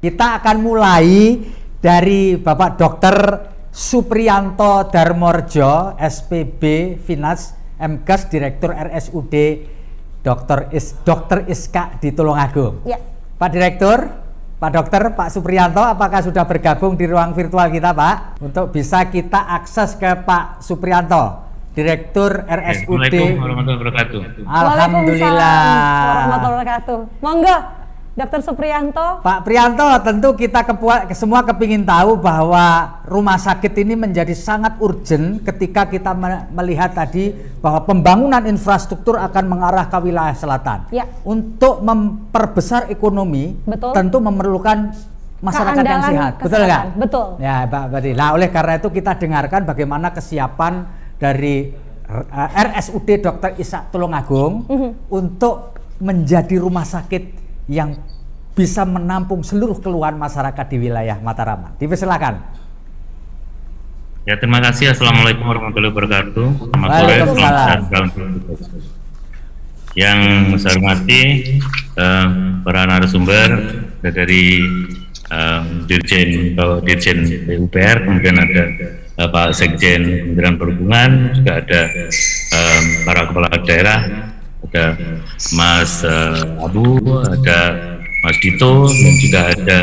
Kita akan mulai dari Bapak Dr. Supriyanto Darmorjo, SPB Finas, MKes, Direktur RSUD Dr. Iska di Tulungagung. Ya. Pak Direktur, Pak Dokter, Pak Supriyanto, apakah sudah bergabung di ruang virtual kita, Pak? Untuk bisa kita akses ke Pak Supriyanto, Direktur RSUD. Assalamualaikum warahmatullahi wabarakatuh. Alhamdulillah. Warahmatullahi wabarakatuh. Monggo, Dr. Supriyanto. Pak Priyanto, tentu kita semua kepingin tahu bahwa rumah sakit ini menjadi sangat urgent ketika kita melihat tadi bahwa pembangunan infrastruktur akan mengarah ke wilayah selatan. Ya. Untuk memperbesar ekonomi, Betul. tentu memerlukan masyarakat yang sehat. Betul nggak? Betul. Ya, Pak Badi. Nah, oleh karena itu kita dengarkan bagaimana kesiapan dari RSUD Dr. Iska Tulungagung untuk menjadi rumah sakit yang bisa menampung seluruh keluhan masyarakat di wilayah Mataraman. Dipersilakan. Ya, terima kasih. Assalamualaikum warahmatullahi wabarakatuh. Selamat sore, selamat datang. Yang saya hormati para narasumber dari Dirjen PUPR, kemudian ada Pak Sekjen Kementerian Perhubungan, juga ada para kepala daerah, ada Mas Abu, ada Mas Dito, dan juga ada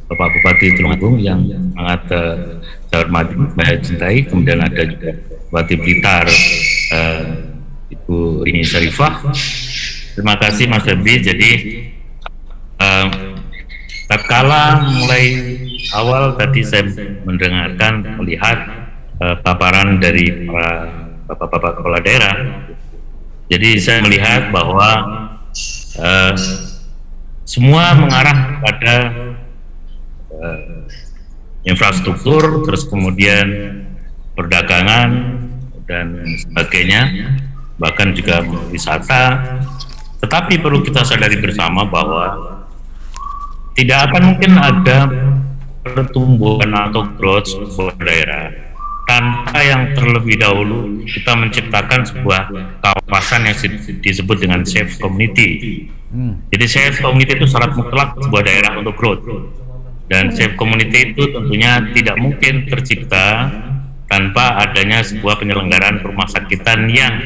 Bapak Bupati Tulungagung yang sangat saya hormati, saya cintai. Kemudian ada juga Bupati Blitar, Ibu Rini Syarifah. Terima kasih Mas Febri. Jadi tatkala mulai awal tadi saya mendengarkan, melihat paparan dari para bapak-bapak kepala daerah. Jadi saya melihat bahwa semua mengarah pada infrastruktur, terus kemudian perdagangan dan sebagainya, bahkan juga wisata. Tetapi perlu kita sadari bersama bahwa tidak akan mungkin ada pertumbuhan atau growth sebuah daerah tanpa yang terlebih dahulu kita menciptakan sebuah kawasan yang disebut dengan safe community. Jadi safe community itu syarat mutlak sebuah daerah untuk growth. Dan safe community itu tentunya tidak mungkin tercipta tanpa adanya sebuah penyelenggaraan rumah sakitan yang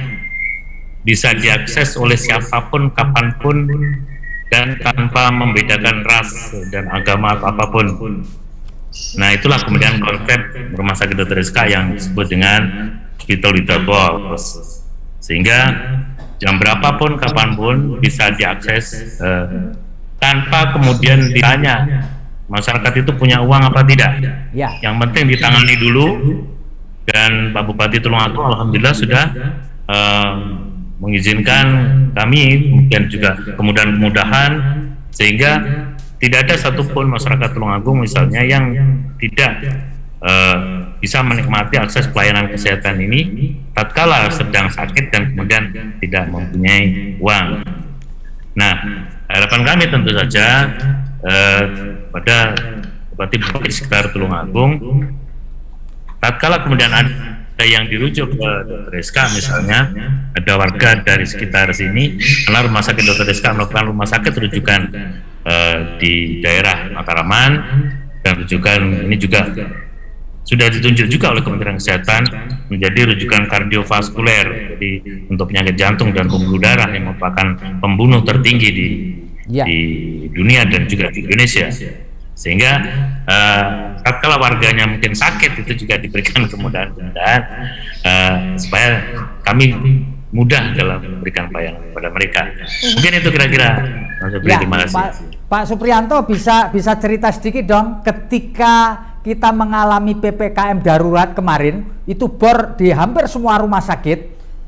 bisa diakses oleh siapapun, kapanpun, dan tanpa membedakan ras dan agama apapun. Nah, itulah kemudian konsep rumah sakit Dr. Iska yang disebut dengan hospital with a purpose, sehingga jam berapapun, kapanpun bisa diakses tanpa kemudian ditanya masyarakat itu punya uang apa tidak. Ya. Yang penting ditangani dulu. Dan Pak Bupati Tulungagung alhamdulillah sudah mengizinkan kami, kemudian juga kemudahan-kemudahan, sehingga tidak ada satupun masyarakat Tulungagung misalnya yang tidak bisa menikmati akses pelayanan kesehatan ini tatkala sedang sakit dan kemudian tidak mempunyai uang. Nah, harapan kami tentu saja pada Bupati sekitar Tulungagung, tatkala kemudian ada yang dirujuk ke Dr. Iska misalnya, ada warga dari sekitar sini, karena rumah sakit Dr. Iska melakukan rumah sakit rujukan di daerah Mataraman, dan rujukan ini juga sudah ditunjuk juga oleh Kementerian Kesehatan menjadi rujukan kardiovaskuler, jadi untuk penyakit jantung dan pembuluh darah yang merupakan pembunuh tertinggi di dunia dan juga di Indonesia. Sehingga tatkala warganya mungkin sakit, itu juga diberikan kemudahan-kemudahan supaya kami mudah dalam memberikan pelayanan kepada mereka. Mungkin itu kira-kira. Ya, terima kasih. Pak Supriyanto bisa cerita sedikit dong, ketika kita mengalami PPKM darurat kemarin, itu bor di hampir semua rumah sakit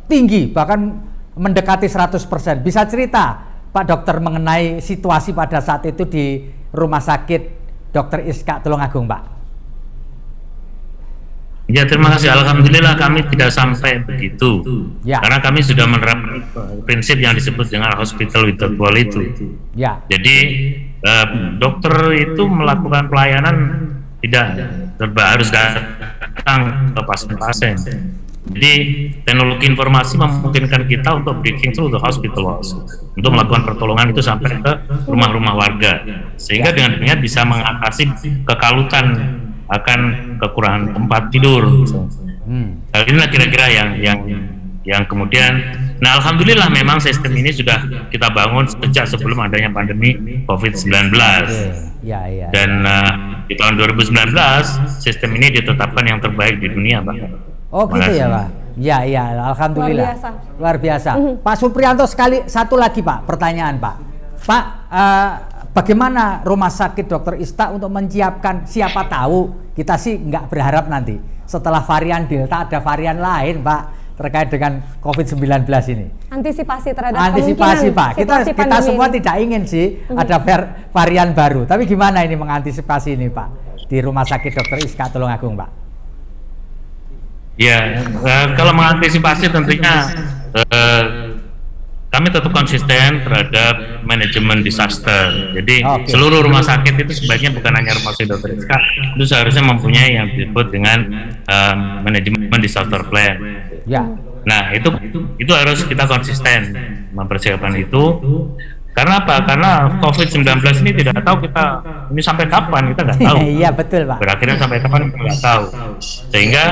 tinggi, bahkan mendekati 100%. Bisa cerita Pak Dokter mengenai situasi pada saat itu di Rumah Sakit Dr. Iska Tulungagung, Pak? Ya, terima kasih. Alhamdulillah kami tidak sampai begitu. Ya. Karena kami sudah menerapkan prinsip yang disebut dengan hospital with a goal itu. Ya. Jadi dokter itu melakukan pelayanan tidak harus datang ke pasien-pasien. Jadi teknologi informasi memungkinkan kita untuk breaking through the hospital walls, untuk melakukan pertolongan itu sampai ke rumah-rumah warga, sehingga dengan demikian bisa mengatasi kekalutan akan kekurangan tempat tidur. Hal inilah kira-kira yang kemudian, nah alhamdulillah memang sistem ini sudah kita bangun sejak sebelum adanya pandemi COVID-19. Dan di tahun 2019 sistem ini ditetapkan yang terbaik di dunia, Pak. Oh gitu ya, Pak. Ya, alhamdulillah. Luar biasa. Pak Supriyanto, satu lagi Pak, pertanyaan Pak. Pak, bagaimana Rumah Sakit Dr. Ista untuk menyiapkan, siapa tahu, kita sih nggak berharap nanti setelah varian Delta ada varian lain, Pak, terkait dengan COVID-19 ini. Antisipasi terhadap antisipasi, Pak. Kita semua ini. tidak ingin sih ada varian baru. Tapi gimana ini mengantisipasi ini, Pak, di Rumah Sakit Dr. Ista Tulungagung, Pak? Ya, kalau mengantisipasi tentunya kami tetap konsisten terhadap manajemen disaster. Jadi seluruh rumah sakit itu sebaiknya bukan hanya Rumah Sakit Dr. Ista, itu seharusnya mempunyai yang disebut dengan manajemen disaster plan. Ya. Nah itu harus kita konsisten mempersiapkan itu. Karena apa? Karena COVID-19 ini tidak tahu kita ini sampai kapan, kita nggak tahu. Iya betul, Pak. Berakhirnya sampai kapan kita nggak tahu. Sehingga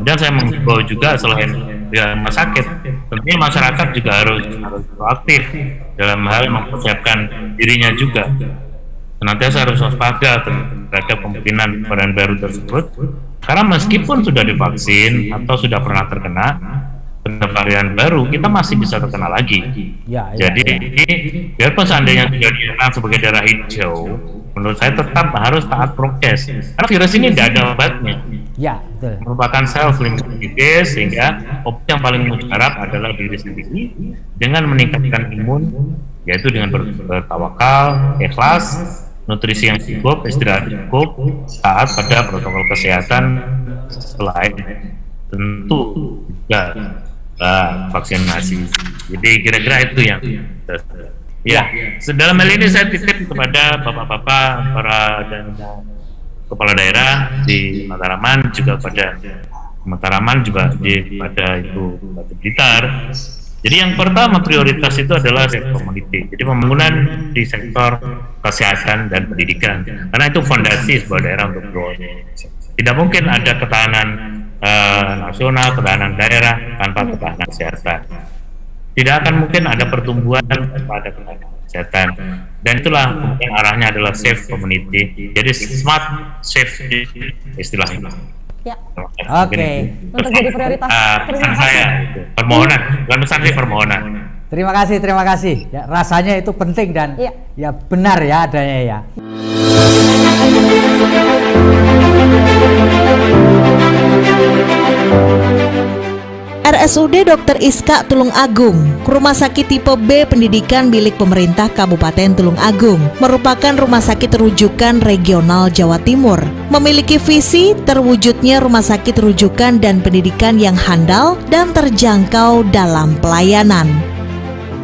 dan saya menghimbau juga selain di rumah sakit, tentunya masyarakat juga harus proaktif dalam hal mempersiapkan dirinya juga. Senantiasa harus waspada terhadap kemungkinan varian baru tersebut. Karena meskipun sudah divaksin atau sudah pernah terkena varian baru, kita masih bisa terkena lagi. Jadi biarpun seandainya sudah dinyatakan sebagai daerah hijau, menurut saya tetap harus taat prokes. Karena virus ini tidak ada obatnya. Ya, betul. Merupakan self-limiting disease, sehingga obat yang paling mujarab adalah diri sendiri dengan meningkatkan imun, yaitu dengan bertawakal, ikhlas, nutrisi yang cukup, istirahat cukup, taat pada protokol kesehatan, selain tentu juga vaksinasi. Jadi kira-kira itu yang dalam hal ini saya titip kepada bapak-bapak para dan kepala daerah di Mataraman, juga pada Mataraman, juga pada itu Batu Blitar. Jadi yang pertama prioritas itu adalah sektor community. Jadi pembangunan di sektor kesehatan dan pendidikan, karena itu fondasi sebuah daerah untuk growth. Tidak mungkin ada ketahanan nasional, ketahanan daerah tanpa ketahanan kesehatan. Tidak akan mungkin ada pertumbuhan tanpa ada ketahanan kesehatan. Dan itulah mungkin arahnya adalah safe community. Jadi smart safe istilahnya. Ya. Oke. Untuk jadi prioritas. Pesan saya itu permohonan, bukan pesan sih, permohonan. Terima kasih. Ya, rasanya itu penting dan ya benar ya adanya ya. RSUD Dr. Iska Tulungagung, rumah sakit tipe B pendidikan milik pemerintah Kabupaten Tulungagung, merupakan rumah sakit rujukan regional Jawa Timur. Memiliki visi terwujudnya rumah sakit rujukan dan pendidikan yang handal dan terjangkau dalam pelayanan.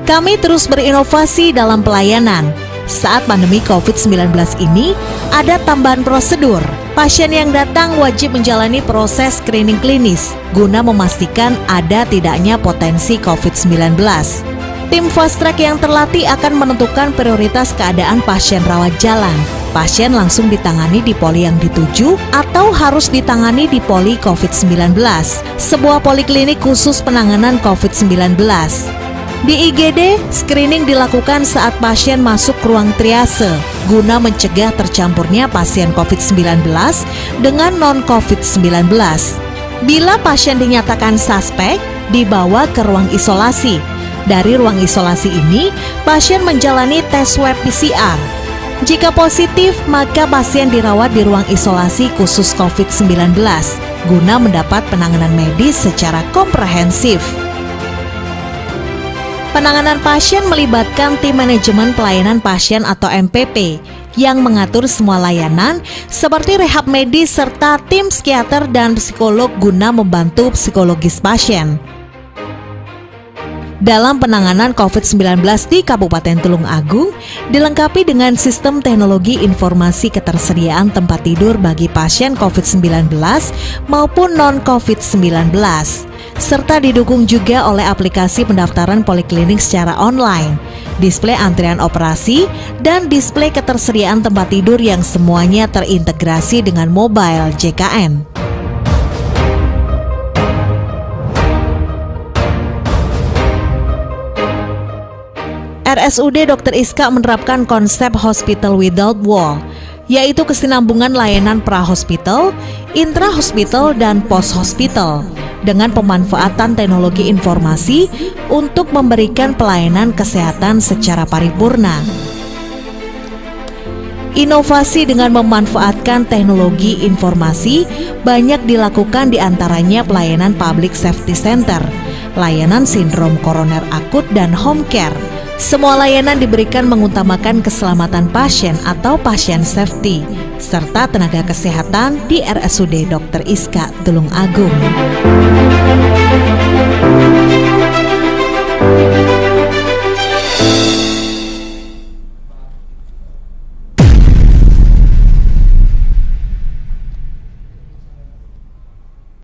Kami terus berinovasi dalam pelayanan. Saat pandemi COVID-19 ini, ada tambahan prosedur. Pasien yang datang wajib menjalani proses screening klinis guna memastikan ada tidaknya potensi COVID-19. Tim fast track yang terlatih akan menentukan prioritas keadaan pasien rawat jalan. Pasien langsung ditangani di poli yang dituju atau harus ditangani di poli COVID-19, sebuah poliklinik khusus penanganan COVID-19. Di IGD, screening dilakukan saat pasien masuk ruang triase guna mencegah tercampurnya pasien COVID-19 dengan non-COVID-19. Bila pasien dinyatakan suspek, dibawa ke ruang isolasi. Dari ruang isolasi ini, pasien menjalani tes swab PCR. Jika positif, maka pasien dirawat di ruang isolasi khusus COVID-19 guna mendapat penanganan medis secara komprehensif. Penanganan pasien melibatkan tim manajemen pelayanan pasien atau MPP yang mengatur semua layanan seperti rehab medis serta tim psikiater dan psikolog guna membantu psikologis pasien. dalam penanganan COVID-19 di Kabupaten Tulung Agung, dilengkapi dengan sistem teknologi informasi ketersediaan tempat tidur bagi pasien COVID-19 maupun non-COVID-19, serta didukung juga oleh aplikasi pendaftaran poliklinik secara online, display antrian operasi, dan display ketersediaan tempat tidur yang semuanya terintegrasi dengan mobile JKN. RSUD Dr. Iska menerapkan konsep Hospital Without Wall, yaitu kesinambungan layanan pra-hospital, intra-hospital, dan post-hospital dengan pemanfaatan teknologi informasi untuk memberikan pelayanan kesehatan secara paripurna. Inovasi dengan memanfaatkan teknologi informasi banyak dilakukan, diantaranya pelayanan Public Safety Center, layanan sindrom koroner akut, dan home care. Semua layanan diberikan mengutamakan keselamatan pasien atau pasien safety, serta tenaga kesehatan di RSUD Dr. Iska Tulung Agung.